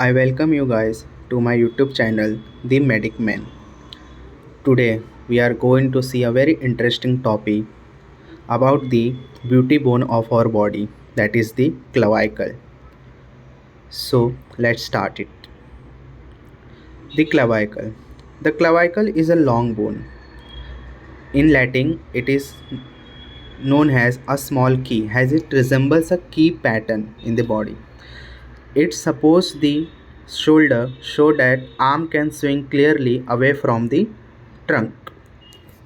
I welcome you guys to my YouTube channel, The Medic Man. Today, we are going to see a very interesting topic about the beauty bone of our body, that is the clavicle. So, let's start it. The clavicle. The clavicle is a long bone. In Latin, it is known as a small key, as it resembles a key pattern in the body. It supports the shoulder so that arm can swing clearly away from the trunk.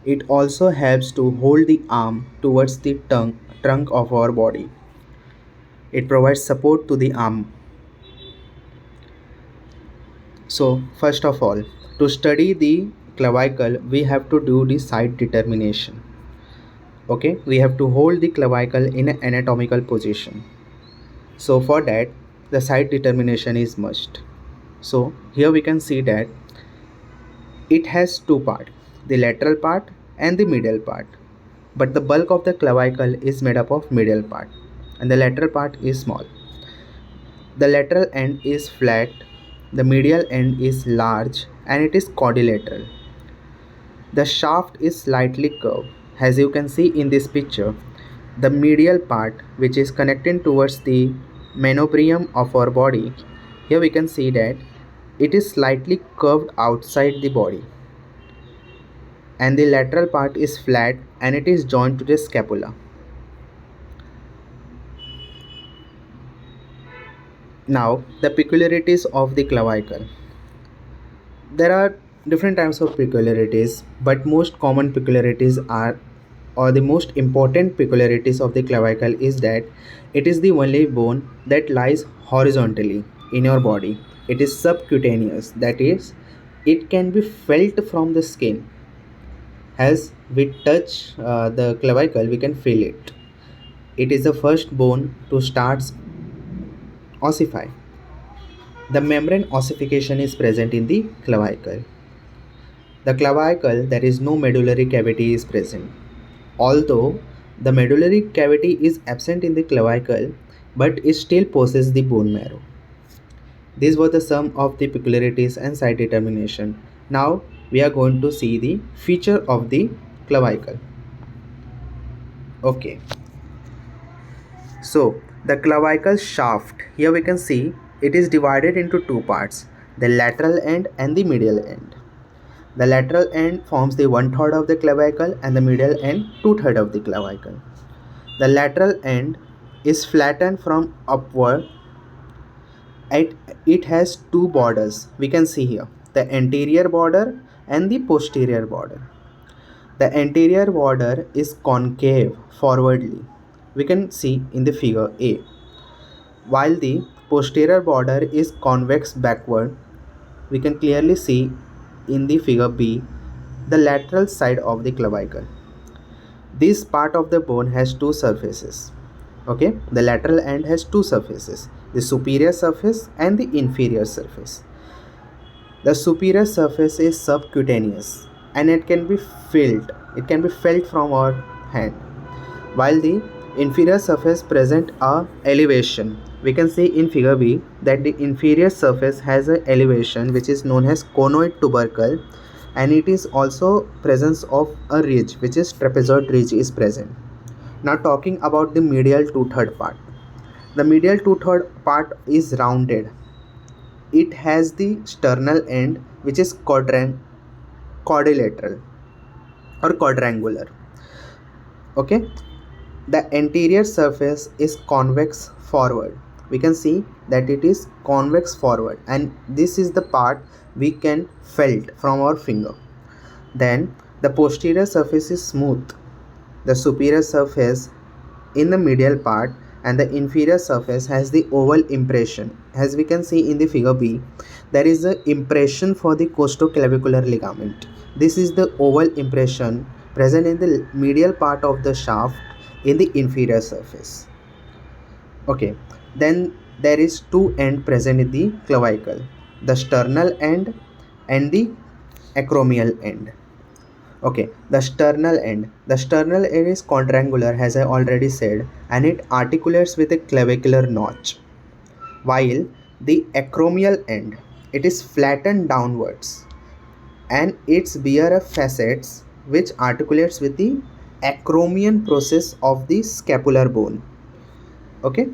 It also helps to hold the arm towards the trunk of our body. It provides support to the arm. So, first of all, to study the clavicle, we have to do the side determination. Okay, we have to hold the clavicle in an anatomical position. So, for that, the side determination is must. So, here we can see that it has two parts, the lateral part and the medial part. But the bulk of the clavicle is made up of medial part and the lateral part is small. The lateral end is flat, the medial end is large and it is quadrilateral. The shaft is slightly curved. As you can see in this picture, the medial part which is connecting towards the manubrium of our body, here we can see that it is slightly curved outside the body and the lateral part is flat and it is joined to the scapula. Now, the peculiarities of the clavicle. There are different types of peculiarities, but most common peculiarities are, or the most important peculiarities of the clavicle is that it is the only bone that lies horizontally in your body. It is subcutaneous, that is, it can be felt from the skin. As we touch the clavicle, we can feel it. It is the first bone to start ossify. The membrane ossification is present in the clavicle. The clavicle, there is no medullary cavity is present. Although the medullary cavity is absent in the clavicle, but it still possesses the bone marrow. These were the sum of the peculiarities and site determination. Now we are going to see the feature of the clavicle. Okay. So the clavicle shaft, here we can see it is divided into two parts, the lateral end and the medial end. The lateral end forms the 1/3 of the clavicle and the medial end 2/3 of the clavicle. The lateral end is flattened from upward. It has two borders. We can see here the anterior border and the posterior border. The anterior border is concave forwardly. We can see in the figure A, while the posterior border is convex backward. We can clearly see in the figure B the lateral side of the clavicle. This part of the bone has two surfaces. Okay, the lateral end has two surfaces, the superior surface and the inferior surface. The superior surface is subcutaneous and it can be felt from our hand, while the inferior surface present a elevation. We can see in figure B that the inferior surface has an elevation which is known as conoid tubercle, and it is also presence of a ridge which is trapezoid ridge is present. Now talking about the medial two-third part. The medial two-third part is rounded. It has the sternal end which is quadrilateral or quadrangular. Okay, the anterior surface is convex forward. We can see that it is convex forward and this is the part we can felt from our finger. Then the posterior surface is smooth. The superior surface in the medial part and the inferior surface has the oval impression. As we can see in the figure B, there is an impression for the costoclavicular ligament. This is the oval impression present in the medial part of the shaft in the inferior surface. Okay, then there is two end present in the clavicle, the sternal end and the acromial end. Okay, the sternal end. The sternal end is quadrangular, as I already said, and it articulates with a clavicular notch, while the acromial end, it is flattened downwards and its bear facets which articulates with the acromion process of the scapular bone. Okay.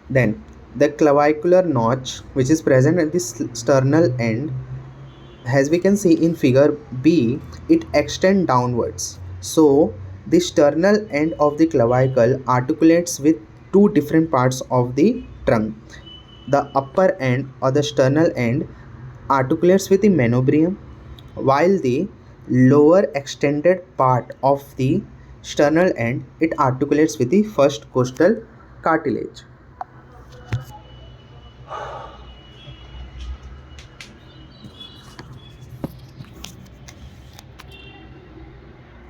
Then the clavicular notch which is present at the sternal end, as we can see in figure B, it extends downwards. So the sternal end of the clavicle articulates with two different parts of the trunk. The upper end or the sternal end articulates with the manubrium, while the lower extended part of the sternal end, it articulates with the first costal cartilage.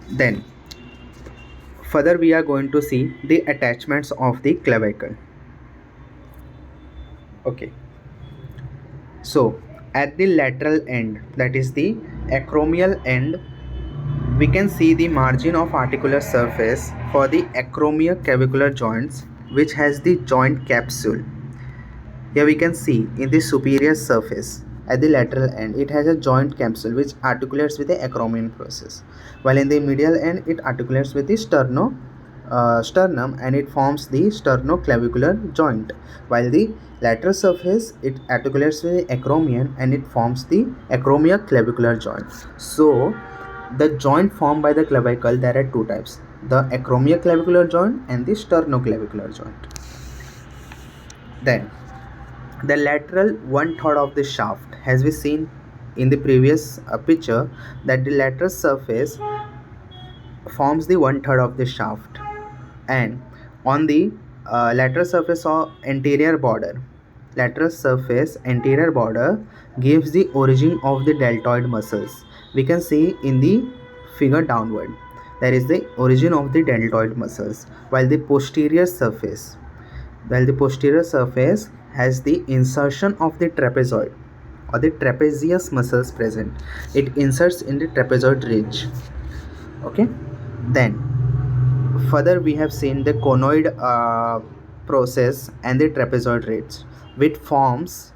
Then further we are going to see the attachments of the clavicle. Okay, so at the lateral end, that is the acromial end, we can see the margin of articular surface for the acromioclavicular joints, which has the joint capsule. Here we can see in the superior surface at the lateral end, it has a joint capsule which articulates with the acromion process, while in the medial end it articulates with the sternum and it forms the sternoclavicular joint, while the lateral surface it articulates with the acromion and it forms the acromioclavicular joint. So the joint formed by the clavicle, there are two types: the acromioclavicular joint and the sternoclavicular joint. Then the lateral one third of the shaft, as we seen in the previous picture, that the lateral surface forms the one third of the shaft, and on the lateral surface or anterior border gives the origin of the deltoid muscles. We can see in the figure downward, there is the origin of the deltoid muscles, while the posterior surface has the insertion of the trapezoid or the trapezius muscles present. It inserts in the trapezoid ridge. Okay. Then further we have seen the conoid process and the trapezoid ridge, which forms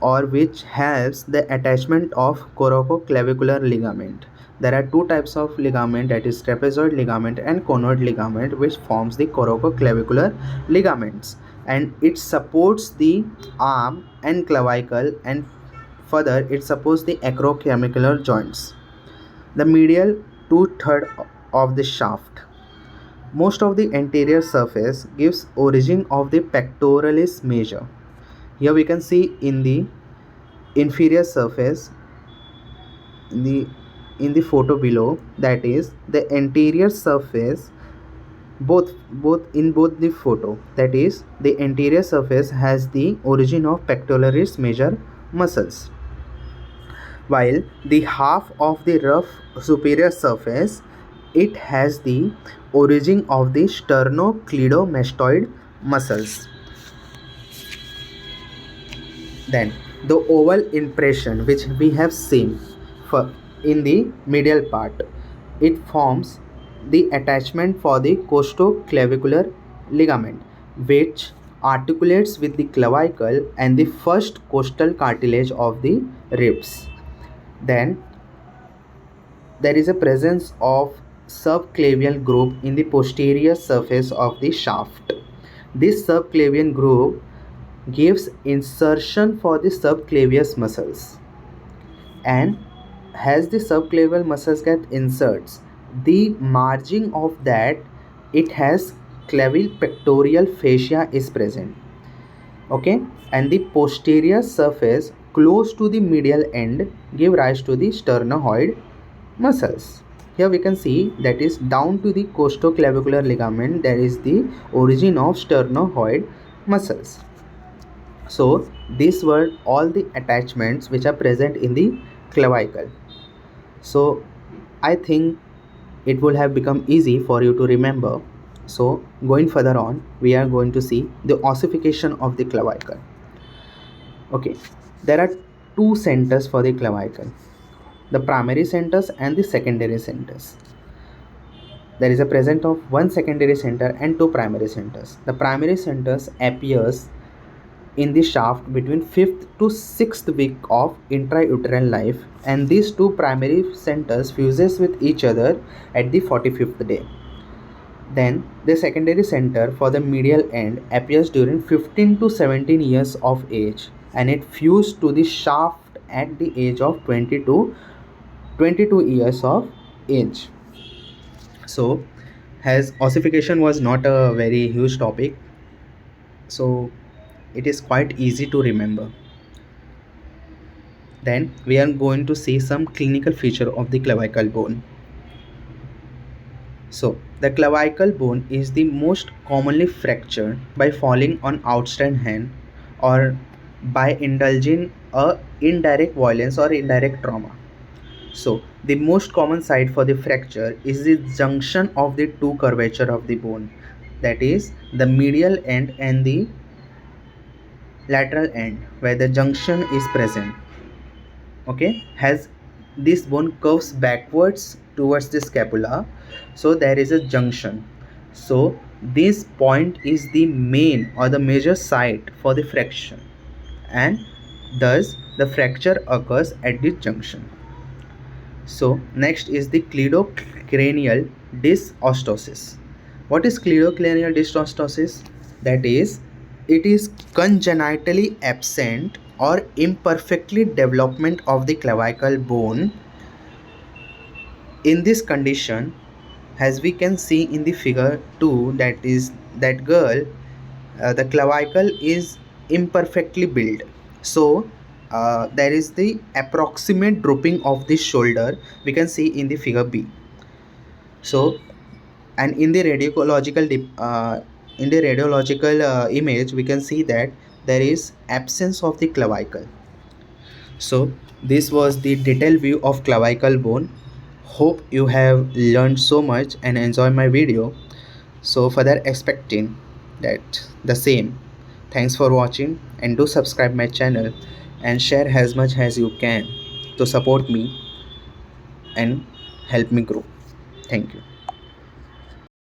or which helps the attachment of corococlavicular ligament. There are two types of ligament, that is trapezoid ligament and conoid ligament, which forms the corococlavicular ligaments, and it supports the arm and clavicle, and further it supports the acroclavicular joints. The medial two-thirds of the shaft, most of the anterior surface gives origin of the pectoralis major. Here we can see in the inferior surface in the photo below, that is the anterior surface, both in both the photo, that is the anterior surface has the origin of pectoralis major muscles, while the half of the rough superior surface, it has the origin of the sternocleidomastoid muscles. Then the oval impression which we have seen for in the medial part, it forms the attachment for the costoclavicular ligament, which articulates with the clavicle and the first costal cartilage of the ribs. Then there is a presence of subclavian groove in the posterior surface of the shaft. This subclavian groove gives insertion for the subclavius muscles, and as the subclavial muscles get inserts, the margin of that, it has clavipectoral fascia is present. Okay, and the posterior surface close to the medial end give rise to the sternoid muscles. Here we can see that is down to the costoclavicular ligament, there is the origin of sternoid muscles. So these were all the attachments which are present in the clavicle. So I think it will have become easy for you to remember. So going further on, we are going to see the ossification of the clavicle. Okay, there are two centers for the clavicle, the primary centers and the secondary centers. There is a presence of one secondary center and two primary centers. The primary centers appears in the shaft between 5th to 6th week of intrauterine life, and these two primary centers fuses with each other at the 45th day. Then the secondary center for the medial end appears during 15 to 17 years of age, and it fused to the shaft at the age of 20 to 22 years of age. So as ossification was not a very huge topic, so it is quite easy to remember. Then we are going to see some clinical feature of the clavicle bone. So the clavicle bone is the most commonly fractured by falling on outstretched hand or by indulging a indirect violence or indirect trauma. So the most common site for the fracture is the junction of the two curvature of the bone, that is the medial end and the lateral end, where the junction is present. Okay, has this bone curves backwards towards the scapula, so there is a junction. So this point is the main or the major site for the fracture, and thus the fracture occurs at this junction. So next is the cleidocranial dysostosis. What is cleidocranial dysostosis? That is, it is congenitally absent or imperfectly development of the clavicle bone. In this condition, as we can see in the figure 2, that is that girl, the clavicle is imperfectly built. So there is the approximate drooping of the shoulder, we can see in the figure B. So and in the radiological image, we can see that there is absence of the clavicle. So this was the detailed view of clavicle bone. Hope you have learned so much and enjoyed my video. So further expecting that the same. Thanks for watching, and do subscribe my channel and share as much as you can to support me and help me grow. Thank you.